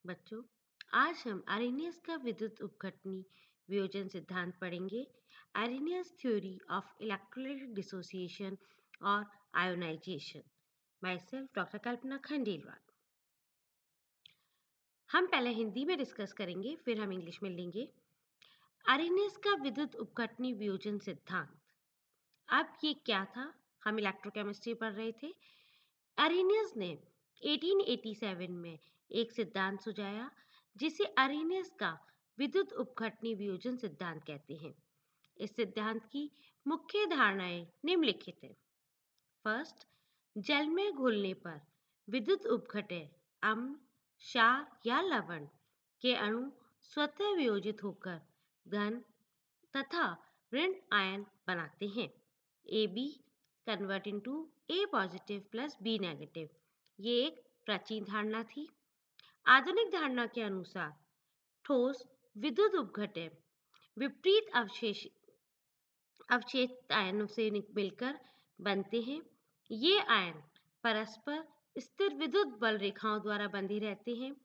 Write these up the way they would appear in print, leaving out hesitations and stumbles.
बच्चों, आज हम आर्रेनियस का विद्युत उपघटनी वियोजन सिद्धांत पढ़ेंगे। आर्रेनियस थ्योरी ऑफ इलेक्ट्रोलाइट डिसोसिएशन और आयोनाइजेशन। माई सेल्फ डॉक्टर कल्पना खंडेलवाल। हम पहले हिंदी में डिस्कस करेंगे, फिर हम इंग्लिश में लेंगे। आर्रेनियस का विद्युत उपघटनी वियोजन सिद्धांत। अब ये क्या था? हम इलेक्ट्रोकेमिस्ट्री पढ़ रहे थे। आर्रेनियस ने 1887 में एक सिद्धांत सुझाया जिसे आर्रेनियस का विद्युत उपघटनी वियोजन सिद्धांत कहते हैं। इस सिद्धांत की मुख्य धारणाएं निम्नलिखित हैं। फर्स्ट, जल में घुलने पर विद्युत उपघटय अम्ल, क्षार या लवण के अणु स्वतः वियोजित होकर धन तथा ऋण आयन बनाते हैं। A B convert into A positive plus B negative. ये एक प्राचीन धारणा थी। आधुनिक धारणा के अनुसार ठोस विद्युत उपघटय विपरीत अवशेषित आयनों से मिलकर बनते हैं। ये आयन परस्पर स्थिर विद्युत बल रेखाओं द्वारा बंधे रहते हैं।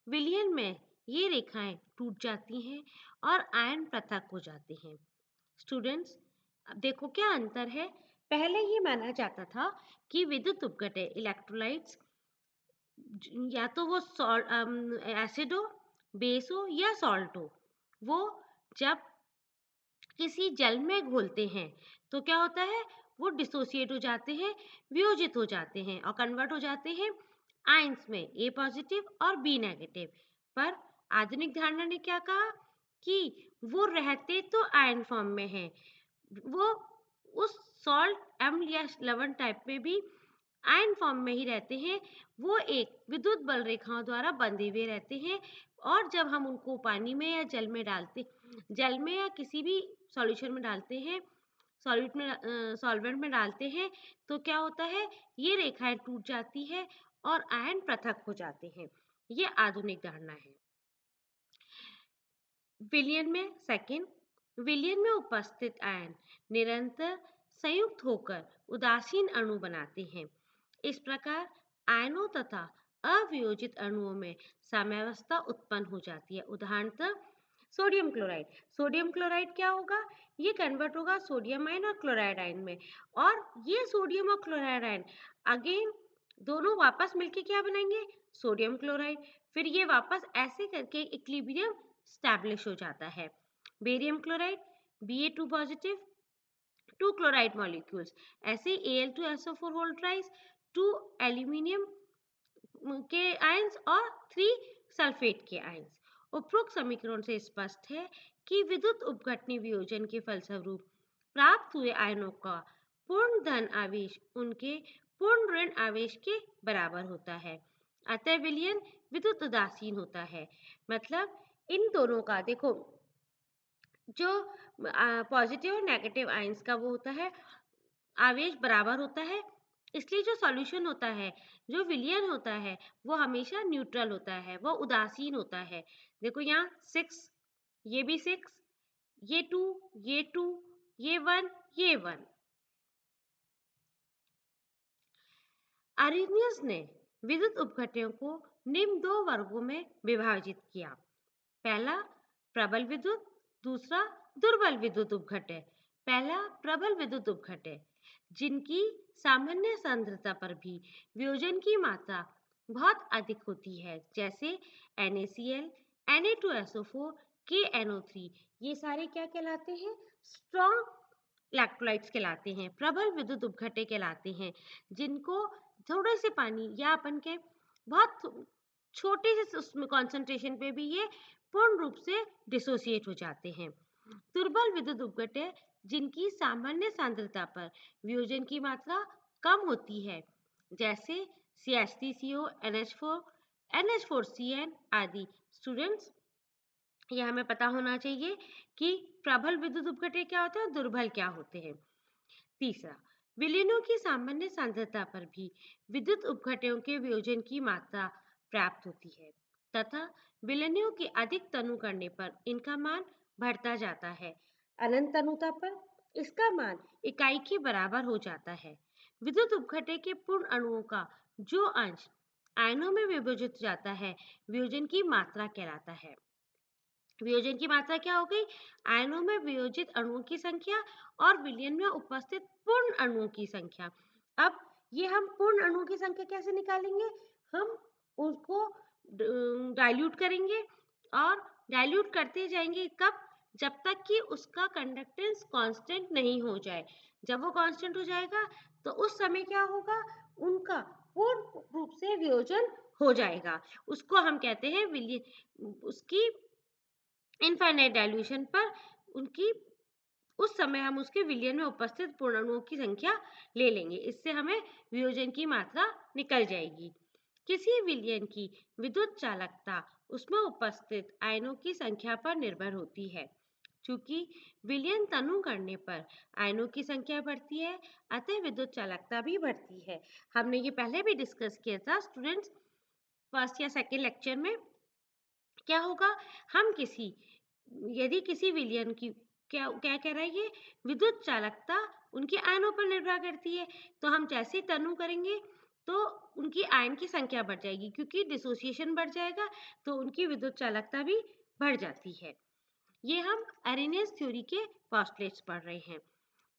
विलयन में ये रेखाएं टूट जाती हैं और आयन पृथक हो जाते हैं। स्टूडेंट्स, अब देखो क्या अंतर है। पहले ये माना जाता था कि विद्युत उपघटय इलेक्ट्रोलाइट्स या तो वो एसिड हो, बेस हो या सॉल्ट हो, वो जब किसी जल में घोलते हैं तो क्या होता है, वो डिसोसिएट हो जाते हैं, वियोजित हो जाते हैं और कन्वर्ट हो जाते हैं आयंस में, ए पॉजिटिव और बी नेगेटिव। पर आधुनिक धारणा ने क्या कहा कि वो रहते तो आयन फॉर्म में हैं, वो उस सॉल्ट अम्ल या लवण टाइप में भी आयन फॉर्म में ही रहते हैं। वो एक विद्युत बल रेखाओं द्वारा बंधे हुए रहते हैं और जब हम उनको पानी में या जल में या किसी भी सॉल्यूशन में डालते हैं, सॉल्वेंट में डालते हैं, तो क्या होता है, ये रेखाएं टूट जाती है और आयन पृथक हो जाते हैं। ये आधुनिक धारणा है। विलयन में उपस्थित आयन निरंतर संयुक्त होकर उदासीन अणु बनाते हैं। इस प्रकार आयनों तथा अवियोजित अणुओं में साम्यावस्था उत्पन्न हो जाती है। उदाहरणतः सोडियम क्लोराइड क्या होगा, ये कन्वर्ट होगा सोडियम आयन और क्लोराइड आयन में, और ये सोडियम और क्लोराइड आयन अगेन दोनों वापस मिलके क्या बनाएंगे, सोडियम क्लोराइड। फिर ये वापस ऐसे करके इक्विलिब्रियम स्टैब्लिश हो जाता है। Barium chloride Ba2 positive, 2 chloride molecules, ऐसे Al2SO4 होल ट्राइस, 2 एल्यूमिनियम के आयंस और 3 सल्फेट के आयंस। उपरोक्त समीकरण से स्पष्ट है कि विद्युत उपघटनी वियोजन के फलस्वरूप प्राप्त हुए आयनों का पूर्ण धन आवेश उनके पूर्ण ऋण आवेश के बराबर होता है। अतः विलयन विद्युत उदासीन होता है। मतलब इन दोनों का देखो, जो पॉजिटिव और नेगेटिव आयंस का वो होता है, आवेश बराबर होता है, इसलिए जो सॉल्यूशन होता है, जो विलयन होता है, वो हमेशा न्यूट्रल होता है, वो उदासीन होता है। देखो यहाँ 6, ये भी 6, ये 2, ये 2, ये 1, ये 1। आर्रेनियस ने विद्युत उपघटकों को निम्न 2 वर्गों में विभाजित किया। पहला प्रबल विद्युत, दूसरा दुर्बल विद्युत उपघटय। पहला प्रबल विद्युत उपघटय जिनकी सामान्य सांद्रता पर भी वियोजन की मात्रा बहुत अधिक होती है, जैसे NaCl, Na2SO4, KNO3। ये सारे क्या कहलाते हैं, स्ट्रॉन्ग इलेक्ट्रोलाइट्स कहलाते हैं, प्रबल विद्युत उपघटय कहलाते हैं, जिनको थोड़े से पानी या अपन के बहुत छोटे से उसमें कॉन्सेंट्रेशन पे भी ये पूर्ण रूप से डिसोसिएट हो जाते हैं। दुर्बल विद्युत उपघटय जिनकी सामान्य सांद्रता पर वियोजन की मात्रा कम होती है, जैसे CH3CO, NH4, NH4CN आदि। स्टूडेंट्स, ये हमें पता होना चाहिए कि प्रबल विद्युत उपघटय क्या होते हैं और दुर्बल क्या होते हैं। तीसरा, विलयनों की सामान्य सांद्रता पर भी विद्युत उपघटयों के वियोजन की मात्रा प्राप्त होती है तथा विलयनों के अधिक तनु करने पर इनका मान बढ़ता जाता है। अनंत तनुता पर इसका मान इकाई के बराबर हो जाता है। विद्युत उपघटय के पूर्ण अणुओं का जो अंश आयनों में विभाजित हो जाता है, वियोजन की मात्रा कहलाता है। वियोजन की मात्रा क्या हो गई? आयनों में वियोजित अणुओं की संख्या और विलयन में उपस्थित पूर्ण अणुओं की संख्या। अब ये हम पूर्ण अणुओं की संख्या कैसे निकालेंगे? हम उसको डाइल्यूट करेंगे और डाइल्यूट करते जाएंगे। कब? जब तक कि उसका कंडक्टेंस कांस्टेंट नहीं हो जाए। जब वो कांस्टेंट हो जाएगा तो उस समय क्या होगा? उनका पूर्ण रूप से वियोजन हो जाएगा। उसको हम कहते हैं उसकी इनफाइनाइट डाइल्यूशन पर उनकी उस समय हम उसके विलयन में उपस्थित पूर्ण अणुओं की संख्या ले लेंगे। इससे हमें वियोजन की मात्रा निकल जाएगी। किसी विलयन की विद्युत चालकता उसमें उपस्थित आयनों की संख्या पर निर्भर होती है। चूंकि विलयन तनु करने पर आयनों की संख्या बढ़ती है, अतः विद्युत चालकता भी बढ़ती है। हमने ये पहले भी डिस्कस किया था स्टूडेंट्स, फर्स्ट या सेकेंड लेक्चर में। क्या होगा? हम यदि किसी विलयन की क्या क्या कह रहा है ये? विद्युत चालकता उनके आयनों पर निर्भर करती है। तो हम जैसे तनु करेंगे तो उनकी आयन की संख्या बढ़ जाएगी, क्योंकि डिसोसिएशन बढ़ जाएगा तो उनकी विद्युत चालकता भी बढ़ जाती है। ये हम अरेनियस थ्योरी के पोस्टुलेट्स पढ़ रहे हैं।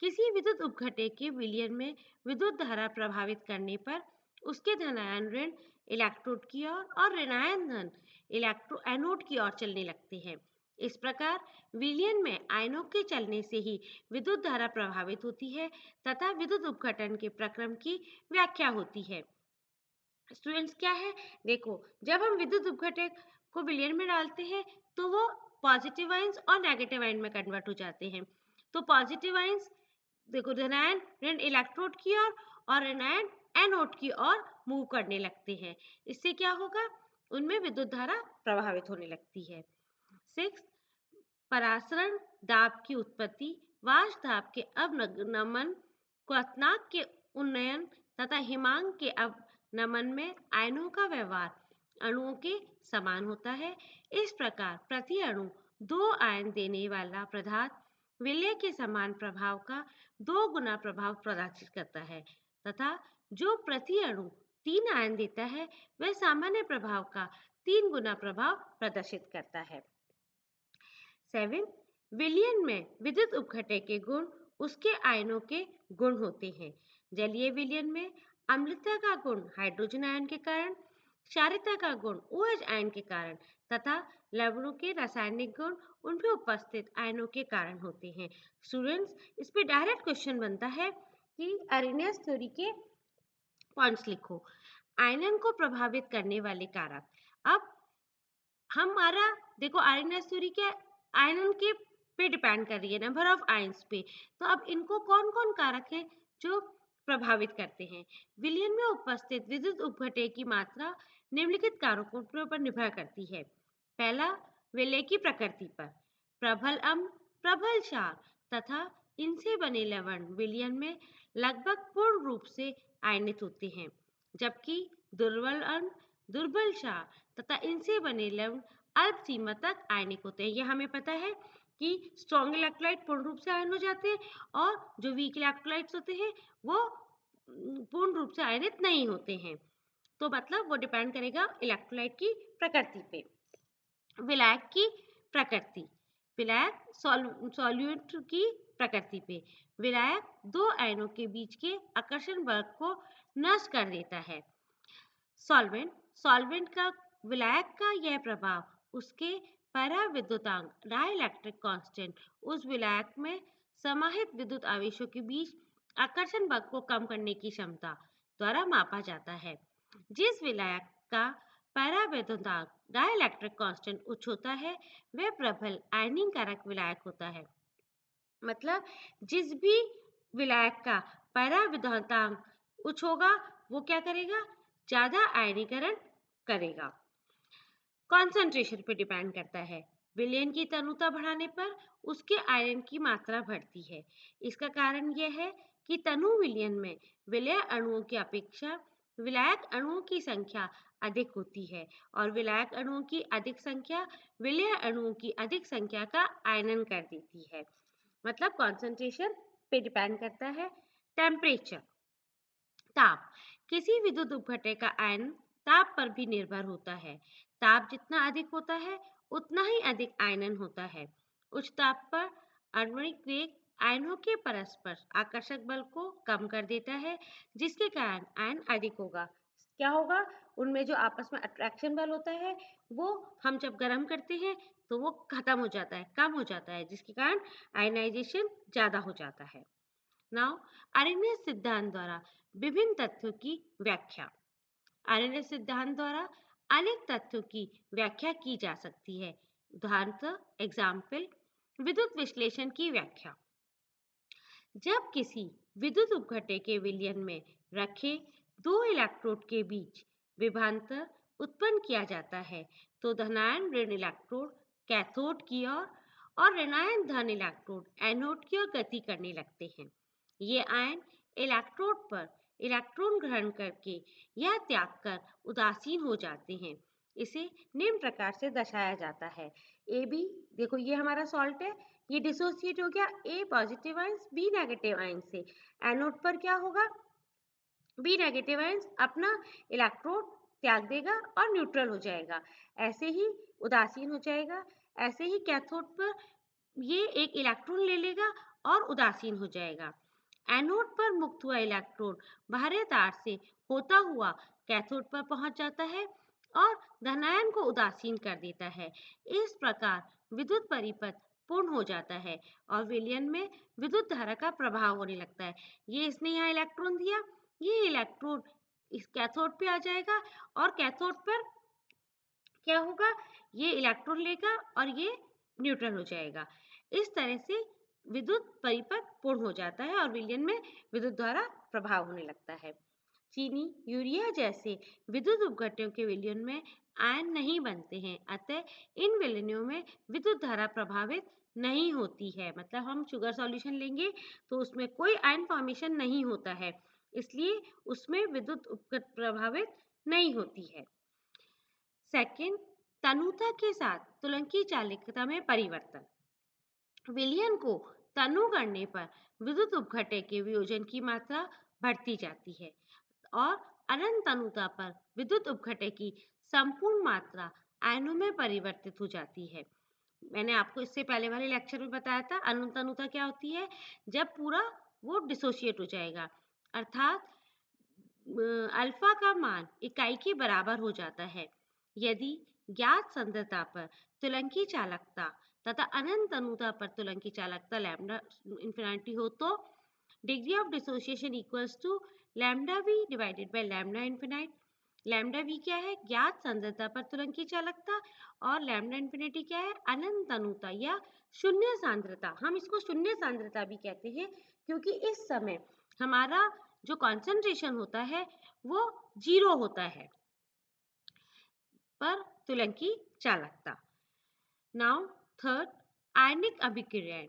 किसी विद्युत उपघटक के विलयन में विद्युत धारा प्रभावित करने पर उसके धनायन ऋण इलेक्ट्रोड की ओर और ऋणायन धन एनोड की ओर चलने लगते हैं। इस प्रकार विलयन में आयनों के चलने से ही विद्युत धारा प्रभावित होती है तथा विद्युत उपघटन के प्रक्रम की व्याख्या होती है। स्टूडेंट्स क्या है? देखो, जब हम विद्युत उपघटक को विलयन में डालते हैं तो वो पॉजिटिव आयंस और नेगेटिव आयन में कन्वर्ट हो जाते हैं। तो पॉजिटिव आयंस देखो ऋणायन ऋण इलेक्ट्रोड की ओर और ऋणायन एनोड की ओर मूव करने लगते हैं। इससे क्या होगा? उनमें विद्युत धारा प्रभावित होने लगती है। 6. परासरण दाब की उत्पत्ति वाष्प दाब के अवनमन क्वथनांक के उन्नयन तथा हिमांक के अवनमन में आयनों का व्यवहार अणुओं के समान होता है। इस प्रकार प्रति अणु 2 आयन देने वाला पदार्थ विलय के समान प्रभाव का 2 गुना प्रभाव प्रदर्शित करता है तथा जो प्रति अणु 3 आयन देता है वह सामान्य प्रभाव का 3 गुना प्रभाव प्रदर्शित करता है। 7. विलयन में विद्युत उपघटक के गुण उसके आयनों के गुण होते हैं। जलीय विलयन में अम्लता का गुण हाइड्रोजन आयन के कारण, क्षारीयता का गुण OH आयन के कारण तथा लवणों के रासायनिक गुण उनमें उपस्थित आयनों के कारण होते हैं। स्टूडेंट्स, इस पे डायरेक्ट क्वेश्चन बनता है कि अरेनियस थ्योरी के पॉइंट्स लिखो। आयनन को प्रभावित करने वाले कारक। अब हमारा देखो आरएनएस थ्योरी के आयनन के पे डिपेंड कर रही है, नंबर ऑफ आयंस पे। तो अब इनको कौन कौन कारक है जो प्रभावित करते हैं? विलयन में उपस्थित विद्युत उपघटक की मात्रा निम्नलिखित कारकों पर निर्भर करती है। पहला, विलय की प्रकृति पर। प्रबल अम्ल, प्रबल क्षार तथा इनसे बने लवण विलयन में लगभग पूर्ण रूप से आयनित होते हैं, जबकि दुर्बल अम्ल, दुर्बल क्षार तथा इनसे बने लवण अल्प सीमा तक आयनिक होते हैं। यह हमें पता है कि स्ट्रॉन्ग इलेक्ट्रोलाइट पूर्ण रूप से आयन हो जाते हैं और जो वीक इलेक्ट्रोलाइट्स होते हैं वो पूर्ण रूप से आयनित नहीं होते हैं। तो मतलब वो डिपेंड करेगा इलेक्ट्रोलाइट की प्रकृति पे। विलायक की प्रकृति। विलायक सॉल्यूट की प्रकृति पे। विलायक 2 आयनों के बीच के आकर्षण बल को नष्ट कर देता है। सॉल्वेंट का विलायक का यह प्रभाव उसके पराविद्युतांक डाइलेक्ट्रिक कांस्टेंट उस विलायक में समाहित विद्युत आवेशों के बीच आकर्षण बल को कम करने की क्षमता द्वारा मापा जाता है। जिस विलायक का पराविद्युतांक डाइलेक्ट्रिक कांस्टेंट उच्च होता है वह प्रबल आयनीकरण कारक विलायक होता है। मतलब जिस भी विलायक का पराविद्युतांक उच्च होगा वो क्या करेगा? ज्यादा आयनीकरण करेगा। कॉन्सेंट्रेशन पे डिपेंड करता है। विलयन की तनुता बढ़ाने पर उसके आयरन की मात्रा बढ़ती है। इसका कारण यह है कि तनु विलयन में विलय अणुओं की अपेक्षा विलायक अणुओं की संख्या अधिक होती है और विलायक अणुओं की अधिक संख्या विलय अणुओं की अधिक संख्या का आयनन कर देती है। मतलब कॉन्सेंट्रेशन पे डिपेंड करता है। टेम्परेचर, ताप। किसी विद्युत उपघटक का आयन ताप पर भी निर्भर होता है। ताप जितना अधिक होता है उतना ही अधिक आयनन होता है। उच्च ताप पर आणविक वेग आयनों के परस्पर आकर्षक बल को कम कर देता है, जिसके कारण आयन अधिक होगा। क्या होगा? उनमें जो आपस में अट्रैक्शन बल होता है वो हम जब गर्म करते हैं तो वो खत्म हो जाता है, कम हो जाता है, जिसके कारण आयनाइजेशन ज़्यादा हो जाता है। नाउ आर्रहनेस सिद्धांत द्वारा विभिन्न तथ्यों की व्याख्या। आर्रहनेस सिद्धांत द्वारा अनेक तथ्यों की व्याख्या की जा सकती है। उदाहरणतः एग्जाम्पल, विद्युत विश्लेषण की व्याख्या। जब किसी विद्युत उपघटे के विलयन में रखे दो इलेक्ट्रोड के बीच विभवांतर उत्पन्न किया जाता है तो धनायन ऋण इलेक्ट्रोड कैथोड की ओर और ऋणायन धन इलेक्ट्रोड एनोड की ओर गति करने लगते हैं। ये आयन इलेक्ट्रोड पर इलेक्ट्रॉन ग्रहण करके या त्याग कर उदासीन हो जाते हैं। इसे निम्न प्रकार से दर्शाया जाता है। ए बी, देखो ये हमारा सॉल्ट है, ये डिसोसिएट हो गया A positive ions B negative ions से। एनोड पर क्या होगा? बी नेगेटिव आयंस अपना इलेक्ट्रोड त्याग देगा और न्यूट्रल हो जाएगा, ऐसे ही उदासीन हो जाएगा। ऐसे ही कैथोड पर ये एक इलेक्ट्रॉन ले लेगा और उदासीन हो जाएगा। एनोड पर मुक्त हुआ इलेक्ट्रॉन बाहरी तार से होता हुआ कैथोड पर पहुंच जाता है और धनायन को उदासीन कर देता है। इस प्रकार विद्युत परिपथ पूर्ण हो जाता है और विलयन में विद्युत धारा का प्रभाव होने लगता है। ये इसने यहाँ इलेक्ट्रॉन दिया, ये इलेक्ट्रॉन इस कैथोड पे आ जाएगा और कैथोड पर क्या होगा? ये इलेक्ट्रॉन लेगा और ये न्यूट्रल हो जाएगा। इस तरह से विद्युत परिपथ पूर्ण हो जाता है और विलयन में विद्युत धारा प्रभाव होने लगता है। चीनी, यूरिया जैसे विद्युत उपघटों के विलयन में आयन नहीं बनते हैं, अतः इन विलयनों में विद्युत धारा प्रभावित नहीं होती है। मतलब हम शुगर सॉल्यूशन लेंगे तो उसमें कोई आयन फॉर्मेशन नहीं होता है, इसलिए उसमें विद्युत उपघट प्रभावित नहीं होती है। सेकंड, तनुता के साथ तुलंकी चालकता में परिवर्तन। विलयन को तनु करने पर विद्युत उपघटे के वियोजन की मात्रा बढ़ती जाती है और अनंत तनुता पर विद्युत उपघटे की संपूर्ण मात्रा आयनों में परिवर्तित हो जाती है। मैंने आपको इससे पहले वाले लेक्चर में बताया था अनंत तनुता क्या होती है, जब पूरा वो डिसोशिएट हो जाएगा, अर्थात अल्फा का मान इकाई के बराबर हो जाता है। यदि ज्ञात सांद्रता पर तुलंकी चालकता तथा अनंत तनुता पर तुलंकी चालकता लैम्डा इंफिनिटी हो तो degree of dissociation equals to lambda v divided by lambda infinite. Lambda v क्या है? ज्ञात सांद्रता पर तुलंकी चालकता, और लैम्डा इंफिनिटी क्या है? अनंत तनुता या शून्य सांद्रता। हम इसको शून्य सांद्रता भी कहते हैं क्योंकि इस समय हमारा जो कॉन्सेंट्रेशन होता है वो 0 होता है पर तुलंकी चालकता। नाउ थर्ड, आयनिक अभिक्रियाएं।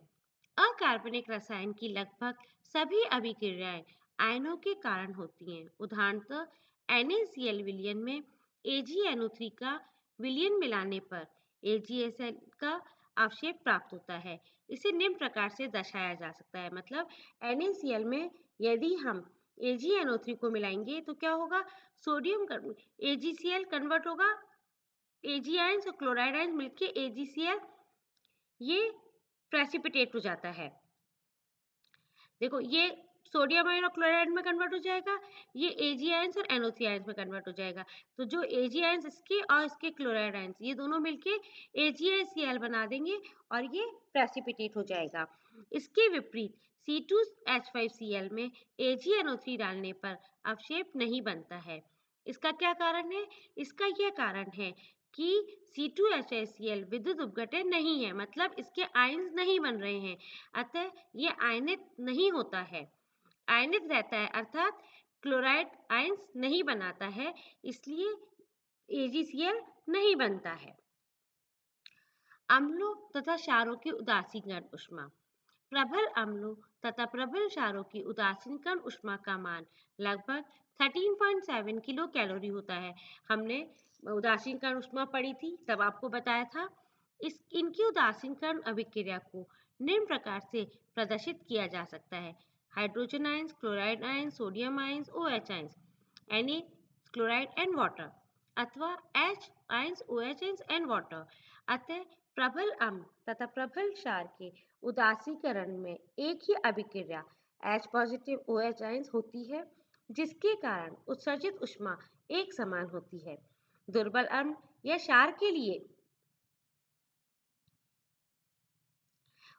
अकार्बनिक रसायन की लगभग सभी अभिक्रियाएं आयनों के कारण होती हैं। उदाहरणतः NaCl विलयन में AgNO3 का विलयन मिलाने पर AgSl का अवशेप प्राप्त होता है। इसे निम्न प्रकार से दर्शाया जा सकता है। मतलब NaCl में यदि हम AgNO3 को मिलाएंगे तो क्या होगा? सोडियम AgCl कन्वर्ट होगा, Ag आयंस और क्लोराइड आयंस मिलके AgCl ये प्रेसिपिटेट हो जाता है। देखो ये सोडियम आयन और क्लोराइड में कन्वर्ट हो जाएगा, ये Ag आयंस और NO3 आयंस में कन्वर्ट हो जाएगा। तो जो Ag आयंस इसके और इसके क्लोराइड आयंस ये दोनों मिलके AgCl बना देंगे और ये प्रेसिपिटेट हो जाएगा। इसके विपरीत C2H5Cl में AgNO3 डालने पर अवशेप नहीं बनता है। इसका क्या कारण है? इसका यह कारण है कि C2HCl विद्युत उपघटन नहीं है, मतलब इसके आयंस नहीं बन रहे हैं, अतः ये आयनित नहीं होता है। आयनित रहता है अर्थात क्लोराइड आयंस नहीं बनाता है, इसलिए AgCl नहीं बनता है। अम्लों तथा क्षारों की उदासीकरण ऊष्मा। प्रबल अम्लों तथा प्रबल क्षारों की उदासीकरण ऊष्मा का मान लगभग 13.7 किलो कैलोरी होता है। हमने उदासीकरण ऊष्मा पढ़ी थी, तब आपको बताया था। इनकी उदासीकरण अभिक्रिया को निम्न प्रकार से प्रदर्शित किया जा सकता है। Hydrogen ions, chloride ions, sodium ions, OH ions, Na chloride and water. अथवा H ions OH ions and water. अतः प्रबल अम्ल तथा प्रबल क्षार के उदासीकरण में एक ही अभिक्रिया H पॉजिटिव OH आयंस होती है, जिसके कारण उत्सर्जित ऊष्मा एक समान होती है। दुर्बल अम्ल या क्षार के लिए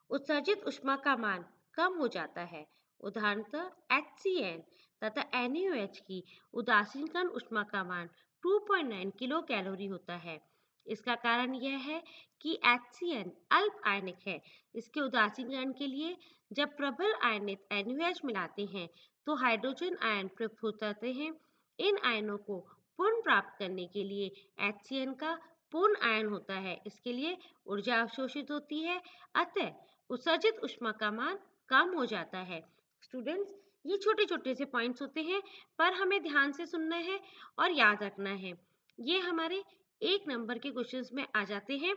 उत्सर्जित ऊष्मा का मान कम हो जाता है। उदाहरणतः HCl तथा NaOH की उदासीकरण ऊष्मा का मान 2.9 किलो कैलोरी होता है। इसका कारण यह है कि HCl अल्प आयनिक है। इसके उदासीकरण के लिए जब प्रबल आयनित NaOH मिलाते हैं तो हाइड्रोजन आयन प्रयुक्त होते हैं। इन आयनों को पुनः प्राप्त करने के लिए HCl का पूर्ण आयन होता है। इसके लिए ऊर्जा अवशोषित होती है, अतः उत्सर्जित ऊष्मा का मान कम हो जाता है। स्टूडेंट्स, ये छोटे छोटे से पॉइंट्स होते हैं, पर हमें ध्यान से सुनना है और याद रखना है। ये हमारे 1 नंबर के क्वेश्चंस में आ जाते हैं।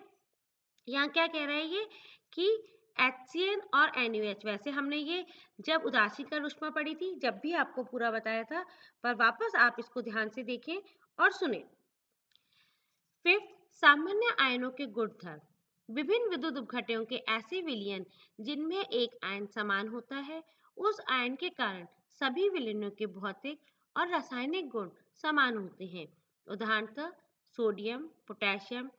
यहाँ क्या कह रहा है ये कि HCl और NaOH, वैसे हमने ये जब उदासीकरण ऊष्मा पढ़ी थी जब भी आपको पूरा बताया था, पर वापस आप इसको ध्यान से देखें और सुने। फिफ्थ, सामान्य आयनों के गुणधर्म। विभिन्न विद्युत उपघटकों के ऐसे विलयन जिनमें एक आयन समान होता है, उस आयन के कारण सभी विलयनों के भौतिक और रासायनिक गुण समान होते हैं। उदाहरणतः सोडियम, पोटेशियम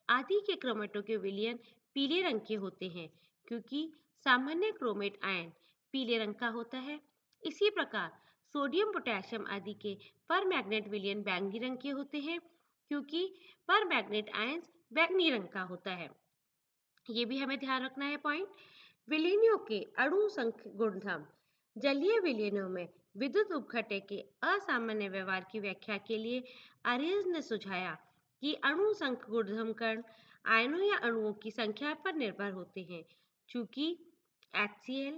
आदि के क्रोमेटों के विलयन पीले रंग के होते हैं, क्योंकि सामान्य क्रोमेट आयन पीले रंग का होता है। इसी प्रकार सोडियम, पोटेशियम आदि के परमैंगनेट विलयन बैंगनी रंग के होते हैं, क्योंकि परमैंगनेट आयंस बैंगनी रंग का होता है। ये भी हमें ध्यान रखना है पॉइंट। विलयनों के अणु संख्या गुणधर्म। जलीय विलयनों में विद्युत उपघटक के असामान्य व्यवहार की व्याख्या के लिए अरेंज ने सुझाया कि अणु संख्या गुणधर्म कण आयनों या अणुओं की संख्या पर निर्भर होते हैं। चूंकि HCl,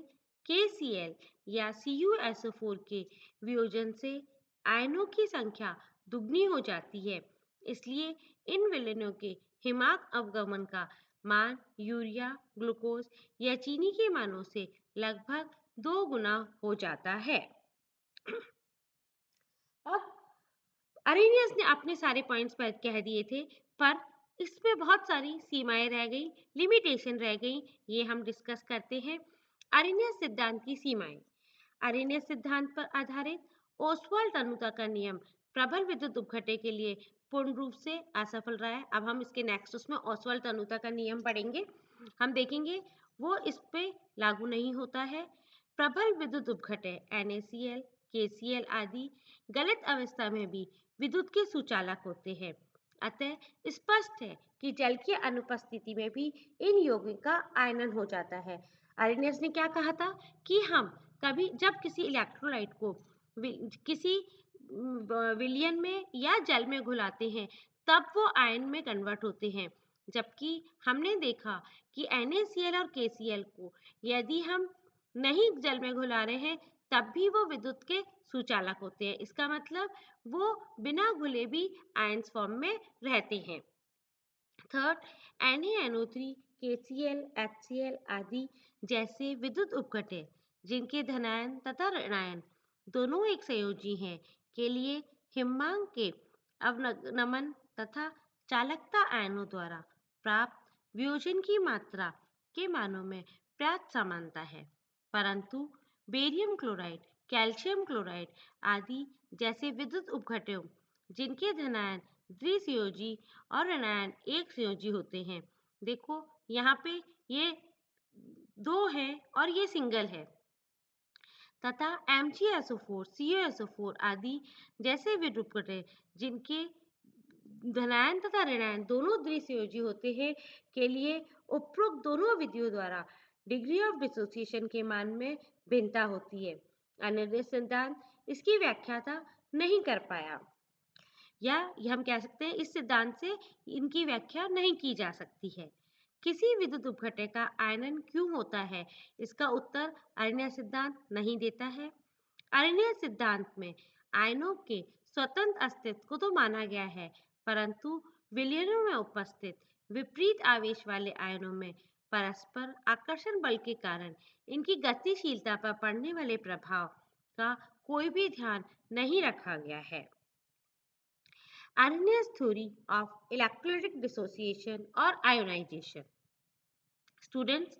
KCl या CuSO4 के वियोजन से आयनों की संख्या दुगनी हो जाती है, इसलिए इन विलयनों के हिमांक अवगमन का मान यूरिया, ग्लूकोज या चीनी के मानों से लगभग 2 गुना हो जाता है। अब अरेनियस ने अपने सारे पॉइंट्स पर कह दिए थे, पर इसमें बहुत सारी सीमाएं रह गई, लिमिटेशन रह गई, ये हम डिस्कस करते हैं। अरेनियस सिद्धांत की सीमाएं। अरेनियस सिद्धांत पर आधारित ओस्वाल्ड तनुता का नियम प्रबल विद्युत उपघटक के लिए पूर्ण रूप से असफल रहा है। अब हम इसके नेक्स्ट उसमें ओस्वाल्ड तनुता का नियम पढ़ेंगे। हम देखेंगे वो इस पे लागू नहीं होता है। प्रबल विद्युत उपघटक NaCl, KCl आदि गलत अवस्था में भी विद्युत के सुचालक होते हैं। अतः स्पष्ट है कि जल की अनुपस्थिति में भी इन यौगिक का आयनन हो जाता है। अरेनियस ने क्या कहा था कि हम कभी जब किसी इलेक्ट्रोलाइट को किसी विलयन में या जल में घुलाते हैं, तब वो आयन में कन्वर्ट होते हैं। जबकि हमने देखा कि NaCl और KCl को यदि हम नहीं जल में घुला रहे हैं, तब भी वो विद्युत के सुचालक होते हैं। इसका मतलब वो बिना घुले भी आयंस फॉर्म में रहते हैं। थर्ड, NaNO3, KCl, HCl आदि जैसे विद्युत उपघटक जिनके धनायन तथा ऋणायन दोनों एक संयोजी हैं के लिए हिम्मांक के अवनमन तथा चालकता आयनों द्वारा प्राप्त वियोजन की मात्रा के मानों में पर्याप्त समानता है, परंतु बेरियम क्लोराइड, कैल्शियम क्लोराइड आदि जैसे विद्युत उपघटकों जिनके धनायन द्विसंयोजी और ऋणायन एक संयोजी होते हैं। देखो यहाँ पे ये 2 है और ये सिंगल है, तथा MgSO4, CuSO4 आदि जैसे विद्युत उपघटक जिनके धनायन तथा ऋणायन दोनों द्विसंयोजी होते हैं के लिए उपरोक्त दोनों विधियों द्वारा डिग्री ऑफ डिसोसिएशन के मान में भिन्नता होती है। अरेनियस सिद्धांत इसकी व्याख्या नहीं कर पाया, या हम कह सकते हैं इस सिद्धांत से इनकी व्याख्या नहीं की जा सकती है। किसी विद्युत उपघटक का आयनन क्यों होता है, इसका उत्तर अरेनियस सिद्धांत नहीं देता है। अरेनियस सिद्धांत में आयनों के स्वतंत्र अस्तित्व को तो माना गया है, परंतु विलयनों में उपस्थित विपरीत आवेश वाले आयनों में परस्पर आकर्षण बल के कारण इनकी गतिशीलता पर पड़ने वाले प्रभाव का कोई भी ध्यान नहीं रखा गया है। Arrhenius theory of electrolytic dissociation और ionization. स्टूडेंट्स,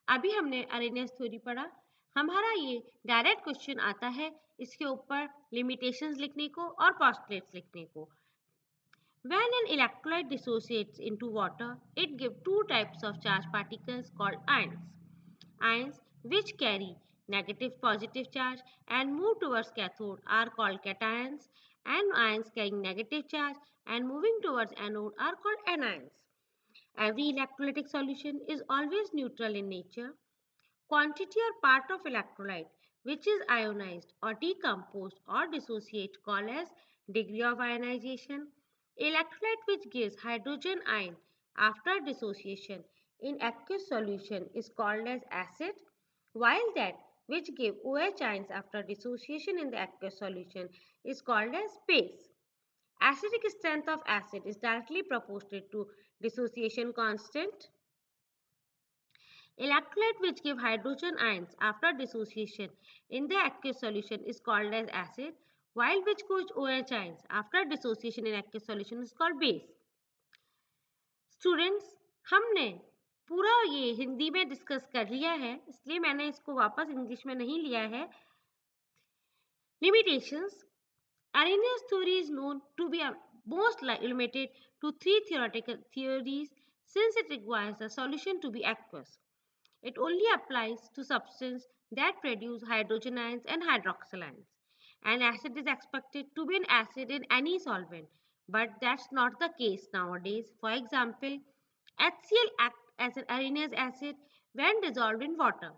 अभी हमने अरेनियस थ्योरी पढ़ा. हमारा ये डायरेक्ट क्वेश्चन आता है इसके ऊपर लिमिटेशंस लिखने को और पोस्टुलेट्स लिखने को. When an electrolyte dissociates into water, it gives two types of charged particles called ions. Ions which carry negative positive charge and move towards cathode are called cations, and ions carrying negative charge and moving towards anode are called anions. Every electrolytic solution is always neutral in nature. Quantity or part of electrolyte which is ionized or decomposed or dissociate called as degree of ionization. Electrolyte which gives hydrogen ion after dissociation in aqueous solution is called as acid, while that which give OH ions after dissociation in the aqueous solution is called as base. Acidic strength of acid is directly proportional to dissociation constant. Electrolyte which give hydrogen ions after dissociation in the aqueous solution is called as acid, while which gives OH ions after dissociation in aqueous solution is called base. Students, हमने पूरा ये हिंदी में discuss कर लिया है, इसलिए मैंने इसको वापस इंग्लिश में नहीं लिया है. Limitations. Arrhenius theory is known to be most limited to three theoretical theories since it requires the solution to be aqueous. It only applies to substances that produce hydrogen ions and hydroxyl ions. An acid is expected to be an acid in any solvent, but that's not the case nowadays. For example, HCl acts as an Arrhenius acid when dissolved in water.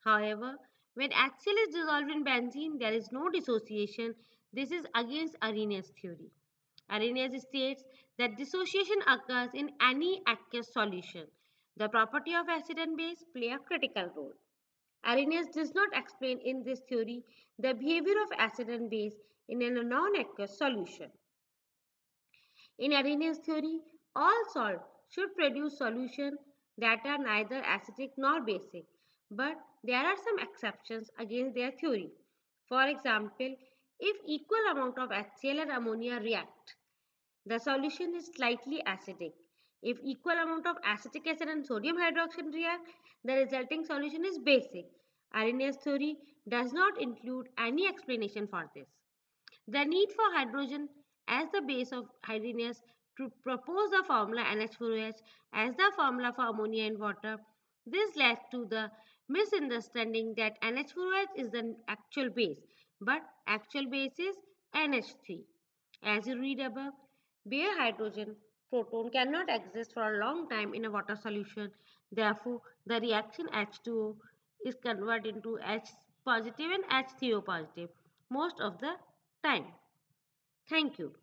However, when HCl is dissolved in benzene, there is no dissociation. This is against Arrhenius theory. Arrhenius states that dissociation occurs in any aqueous solution. The property of acid and base play a critical role. Arrhenius does not explain in this theory the behavior of acid and base in a non-aqueous solution. In Arrhenius theory, all salts should produce solutions that are neither acidic nor basic, but there are some exceptions against their theory. For example, if equal amount of HCl and ammonia react, the solution is slightly acidic. If equal amount of acetic acid and sodium hydroxide react, the resulting solution is basic. Arrhenius theory does not include any explanation for this. The need for hydrogen as the base of Arrhenius to propose the formula NH4OH as the formula for ammonia in water. This led to the misunderstanding that NH4OH is the actual base, but actual base is NH3. As you read above, bare hydrogen proton cannot exist for a long time in a water solution. Therefore, the reaction H2O is converted into H positive and H3O positive most of the time. Thank you.